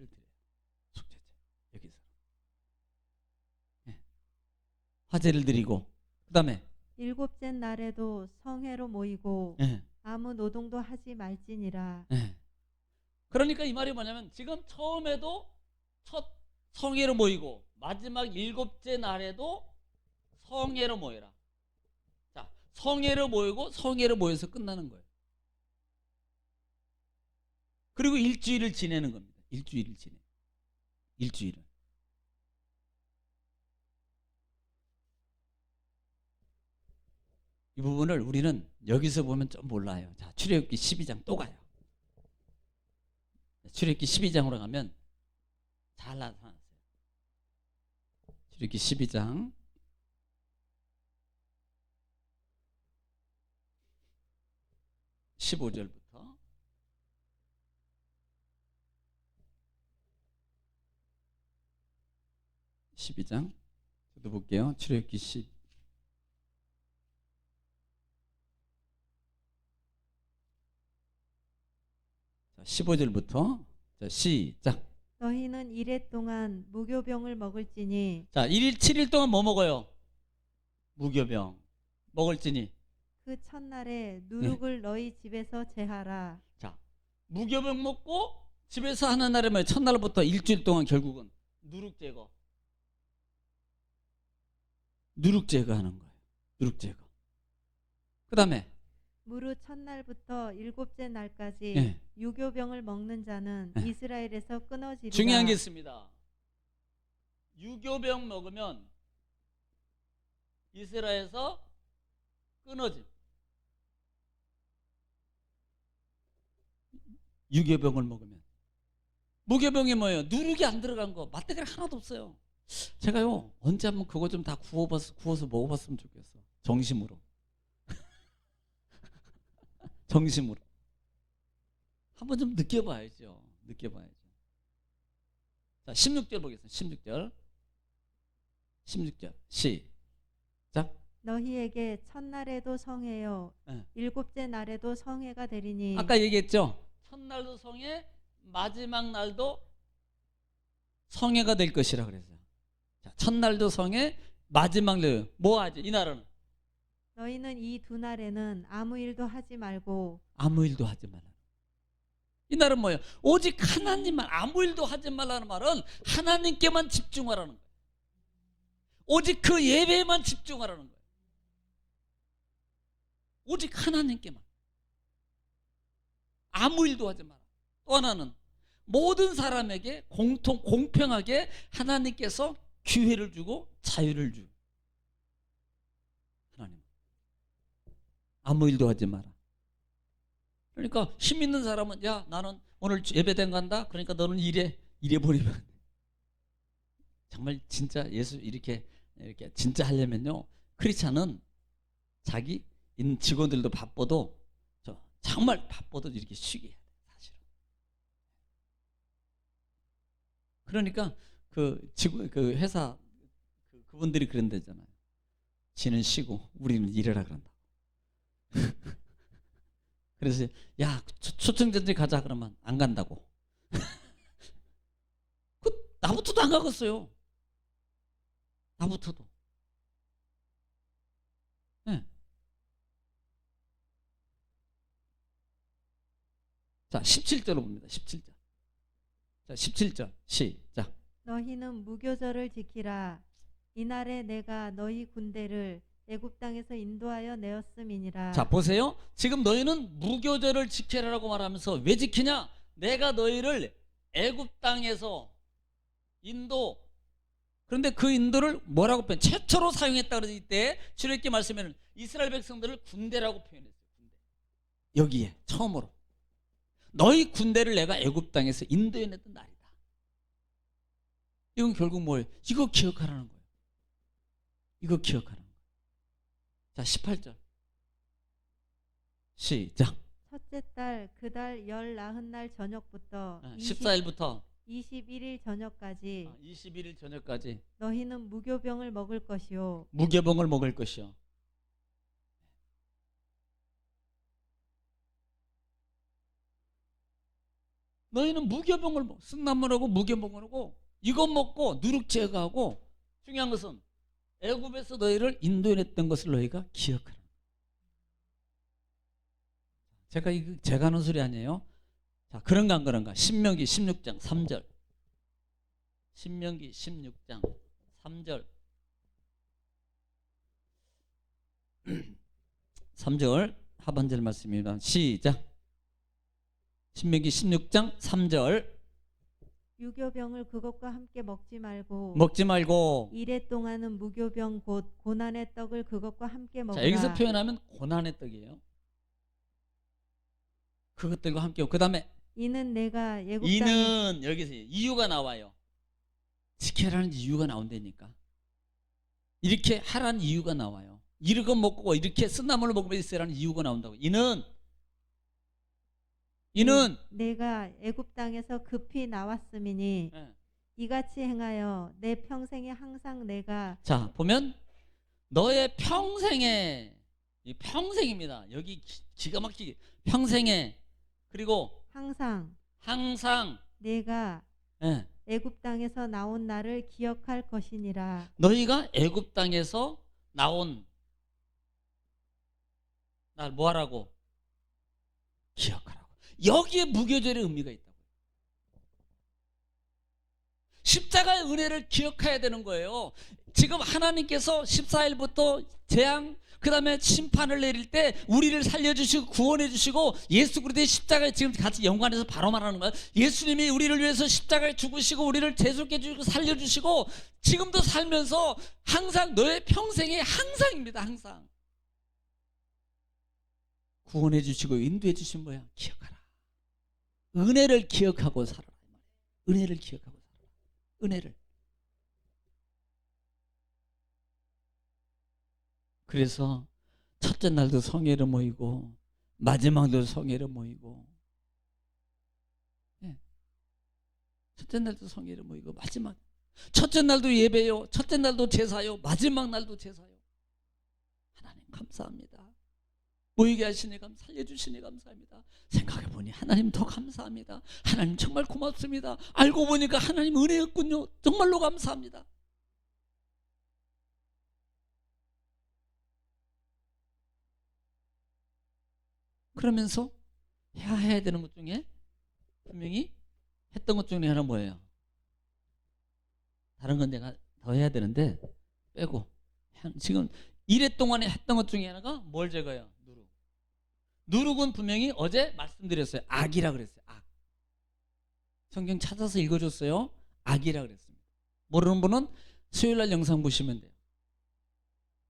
드려요. 속죄제 여기서 화제를 드리고 그 다음에 7째 날에도 성회로 모이고 아무 노동도 하지 말지니라. 그러니까 이 말이 뭐냐면 지금 처음에도 첫 성회로 모이고 마지막 7째 날에도 성회로 모여라. 자, 성회로 모이고 성회로 모여서 끝나는 거예요. 그리고 일주일을 지내는 겁니다. 일주일을 지내. 일주일을. 이 부분을 우리는 여기서 보면 좀 몰라요. 자, 출애굽기 12장 또 가요. 출애굽기 12장으로 가면 잘 나타났어요. 출애굽기 12장 15절부터 12장 저도 볼게요. 출애굽기 15절부터 시작. 너희는 이래 동안 무교병을 먹을지니. 자, 1일 7일 동안 뭐 먹어요? 무교병 먹을지니. 그 첫날에 누룩을 너희 집에서 제하라. 자, 무교병 먹고 집에서 하는 날에 뭐 첫날부터 일주일 동안 결국은 누룩 제거하는 거예요. 누룩 제거. 그다음에 무릇 첫날부터 일곱째 날까지 예. 유교병을 먹는 자는 예. 이스라엘에서 끊어지리라. 중요한 게 있습니다. 유교병 먹으면 이스라엘에서 끊어짐. 유교병을 먹으면. 무교병이 뭐예요? 누룩이 안 들어간 거, 맛대가리 하나도 없어요. 제가요 언제 한번 그거 좀 다 구워서 먹어봤으면 좋겠어. 정심으로. 정심으로. 한번 좀 느껴봐야죠. 자, 16절 보겠습니다. 16절 시작. 너희에게 첫날에도 성회요 예. 일곱째 날에도 성회가 되리니 아까 얘기했죠. 첫날도 성회, 마지막 날도 성회가 될 것이라 그랬어요. 자, 첫날도 성회, 마지막 날 뭐 하지? 이 날은 너희는 이 두 날에는 아무 일도 하지 말고 아무 일도 하지 말라. 이 날은 뭐예요? 오직 하나님만, 아무 일도 하지 말라는 말은 하나님께만 집중하라는 거예요. 오직 그 예배에만 집중하라는 거예요. 오직 하나님께만. 아무 일도 하지 마라. 또 하나는 모든 사람에게 공평하게 하나님께서 기회를 주고 자유를 주고. 하나님. 아무 일도 하지 마라. 그러니까 힘 있는 사람은 야 나는 오늘 예배당 간다. 그러니까 너는 일해 버리면 안 돼. 정말 진짜 예수 이렇게 진짜 하려면요. 크리스찬은 자기 있는 직원들도 바빠도 정말 바빠도 이렇게 쉬게 해야 돼. 사실은. 그러니까 그 회사 그분들이 그런다잖아요. 지는 쉬고 우리는 일해라 그런다. 그래서 야 초청전지 가자 그러면 안 간다고. 나부터도 안 가겠어요. 나부터도. 네. 자 17절로 봅니다. 17절. 자 17절 시작. 너희는 무교절을 지키라. 이날에 내가 너희 군대를 애굽 땅에서 인도하여 내었음이니라. 자 보세요. 지금 너희는 무교절을 지키라고 말하면서 왜 지키냐? 내가 너희를 애굽 땅에서 인도. 그런데 그 인도를 뭐라고 표현? 최초로 사용했다 그러지. 이때 출애굽기 말씀에는 이스라엘 백성들을 군대라고 표현했어요. 군대. 여기에 처음으로 너희 군대를 내가 애굽 땅에서 인도해냈던 날이다. 이건 결국 뭐예요? 이거 기억하라는 거예요. 이거 기억하라는 거예요. 자 18절 시작. 첫째 달 그 달 열 나흔 날 저녁부터 14일부터 21일 저녁까지 21일 저녁까지 너희는 무교병을 먹을 것이요 무교병을 먹을 것이요. 너희는 무교병을 쓴나물하고 무교병을 하고 이거 먹고 누룩 제거하고 중요한 것은 애굽에서 너희를 인도해냈던 것을 너희가 기억하라. 제가 하는 소리 아니에요. 자 그런가 안 그런가? 신명기 16장 3절. 신명기 16장 3절. 3절 하반절 말씀입니다. 시작. 신명기 16장 3절. 유교병을 그것과 함께 먹지 말고 이래 동안은 무교병 곧 고난의 떡을 그것과 함께 먹으라. 자 여기서 표현하면 고난의 떡이에요. 그것들과 함께. 그 다음에 이는 내가 애굽 땅에 이는 여기서 이유가 나와요. 지켜라는 이유가 나온다니까. 이렇게 하라는 이유가 나와요. 이렇게 먹고 이렇게 쓴나물을 먹으면 있어라는 이유가 나온다고. 이는 내가 애굽 땅에서 급히 나왔음이니 네. 이같이 행하여 내 평생에 항상 내가 자 보면 너의 평생에 이 평생입니다. 여기 기가 막히게 평생에 그리고 항상 네. 내가 애굽 땅에서 나온 나를 기억할 것이니라. 너희가 애굽 땅에서 나온 날 뭐하라고? 기억하라고. 여기에 무교절의 의미가 있다고. 십자가의 은혜를 기억해야 되는 거예요. 지금 하나님께서 14일부터 재앙, 그 다음에 심판을 내릴 때 우리를 살려주시고 구원해 주시고 예수 그리스도의 십자가에 지금 같이 연관해서 바로 말하는 거예요. 예수님이 우리를 위해서 십자가에 죽으시고 우리를 대속해 주시고 살려주시고 지금도 살면서 항상 너의 평생에 항상입니다. 항상 구원해 주시고 인도해 주신 거야. 기억하라. 은혜를 기억하고 살아라. 은혜를 기억하고 살아라. 은혜를. 그래서 첫째 날도 성회로 모이고 마지막 날도 성회로 모이고, 네. 첫째 날도 성회로 모이고 마지막 첫째 날도 예배요, 첫째 날도 제사요, 마지막 날도 제사요. 하나님 감사합니다. 모이게 하시니 살려주시니 감사합니다. 생각해보니 하나님 더 감사합니다. 하나님 정말 고맙습니다. 알고 보니까 하나님 은혜였군요. 정말로 감사합니다. 그러면서 해야 되는 것 중에 분명히 했던 것 중에 하나 뭐예요? 다른 건 내가 더 해야 되는데 빼고 지금 1회 동안에 했던 것 중에 하나가 뭘 제거해요? 누룩. 누룩은 분명히 어제 말씀드렸어요. 악이라 그랬어요. 악. 성경 찾아서 읽어줬어요. 악이라 그랬습니다. 모르는 분은 수요일날 영상 보시면 돼요.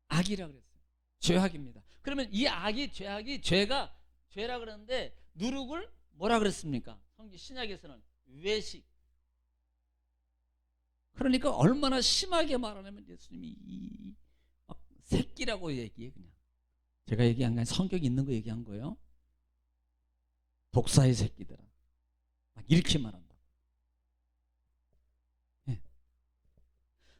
악이라 그랬어요. 죄악입니다. 그러면 이 악이 죄가 죄라 그러는데 누룩을 뭐라 그랬습니까? 성경 신약에서는 외식. 그러니까 얼마나 심하게 말하냐면 예수님이 막 새끼라고 얘기해. 그냥 제가 얘기한 게 성경에 있는 거 얘기한 거예요. 독사의 새끼들아, 막 이렇게 말한다. 네.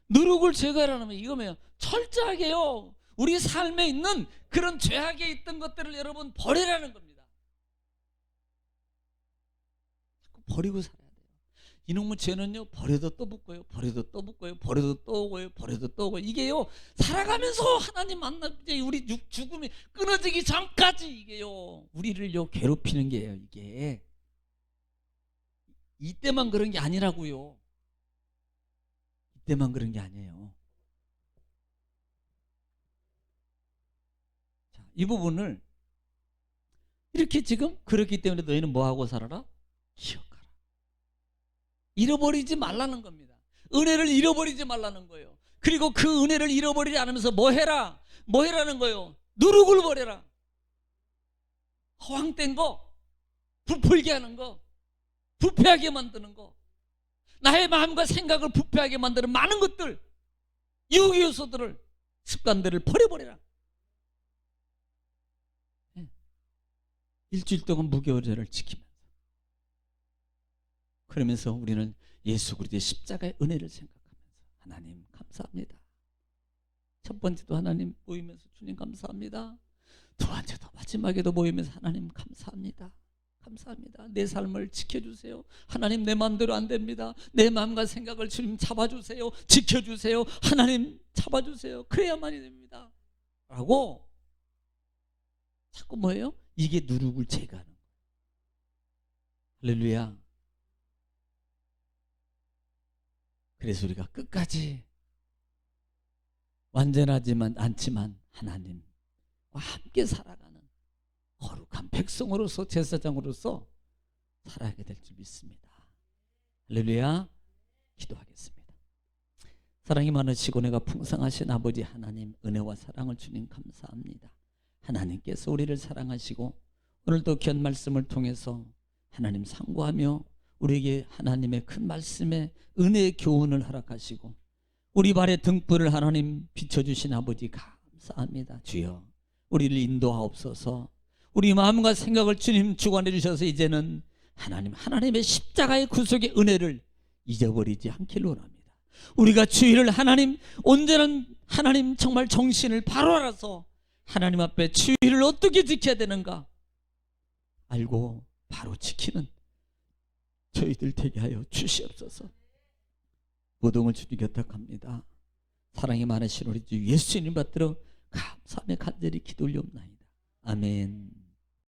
누룩을 제거하라면 이거 뭐예요? 철저하게요. 우리 삶에 있는 그런 죄악에 있던 것들을 여러분 버리라는 겁니다. 자꾸 버리고 살아야 돼요. 이놈의 죄는요, 버려도 또 붙고요, 버려도 또 붙고요, 버려도 또 오고요, 버려도 또 오고요. 이게요, 살아가면서 하나님 만날 때 우리 죽음이 끊어지기 전까지 이게요, 우리를요 괴롭히는 게예요. 이게 이때만 그런 게 아니라고요. 이때만 그런 게 아니에요. 이 부분을 이렇게 지금 그렇기 때문에 너희는 뭐하고 살아라? 기억하라. 잃어버리지 말라는 겁니다. 은혜를 잃어버리지 말라는 거예요. 그리고 그 은혜를 잃어버리지 않으면서 뭐 해라? 뭐 해라는 거예요? 누룩을 버려라. 허황된 거, 부풀게 하는 거, 부패하게 만드는 거, 나의 마음과 생각을 부패하게 만드는 많은 것들, 유혹의 요소들을, 습관들을 버려버려라. 일주일 동안 무교절을 지키면서, 그러면서 우리는 예수 그리스도의 십자가의 은혜를 생각하면서 하나님 감사합니다. 첫 번째도 하나님 모이면서 주님 감사합니다. 두 번째도 마지막에도 모이면서 하나님 감사합니다. 감사합니다. 내 삶을 지켜주세요. 하나님 내 마음대로 안 됩니다. 내 마음과 생각을 주님 잡아주세요. 지켜주세요. 하나님 잡아주세요. 그래야만이 됩니다. 라고 자꾸 뭐예요? 이게 누룩을 제거하는 거예요. 할렐루야. 그래서 우리가 끝까지 완전하지만 않지만 하나님과 함께 살아가는 거룩한 백성으로서, 제사장으로서 살아가게 될 줄 믿습니다. 할렐루야. 기도하겠습니다. 사랑이 많으시고 내가 풍성하신 아버지 하나님, 은혜와 사랑을 주님 감사합니다. 하나님께서 우리를 사랑하시고 오늘도 귀한 말씀을 통해서 하나님 상고하며 우리에게 하나님의 큰 말씀에 은혜의 교훈을 허락하시고 우리 발에 등불을 하나님 비춰주신 아버지 감사합니다. 주여 우리를 인도하옵소서. 우리 마음과 생각을 주님 주관해 주셔서 이제는 하나님의 십자가의 구속의 은혜를 잊어버리지 않기를 원합니다. 우리가 주의를 하나님 온전한 하나님 정말 정신을 바로 알아서 하나님 앞에 주의를 어떻게 지켜야 되는가 알고 바로 지키는 저희들 되게 하여 주시옵소서. 모동을 주님 곁탁합니다. 사랑이 많으신 우리 주 예수님 받들어 감사하며 간절히 기도 올려옵나이다. 아멘.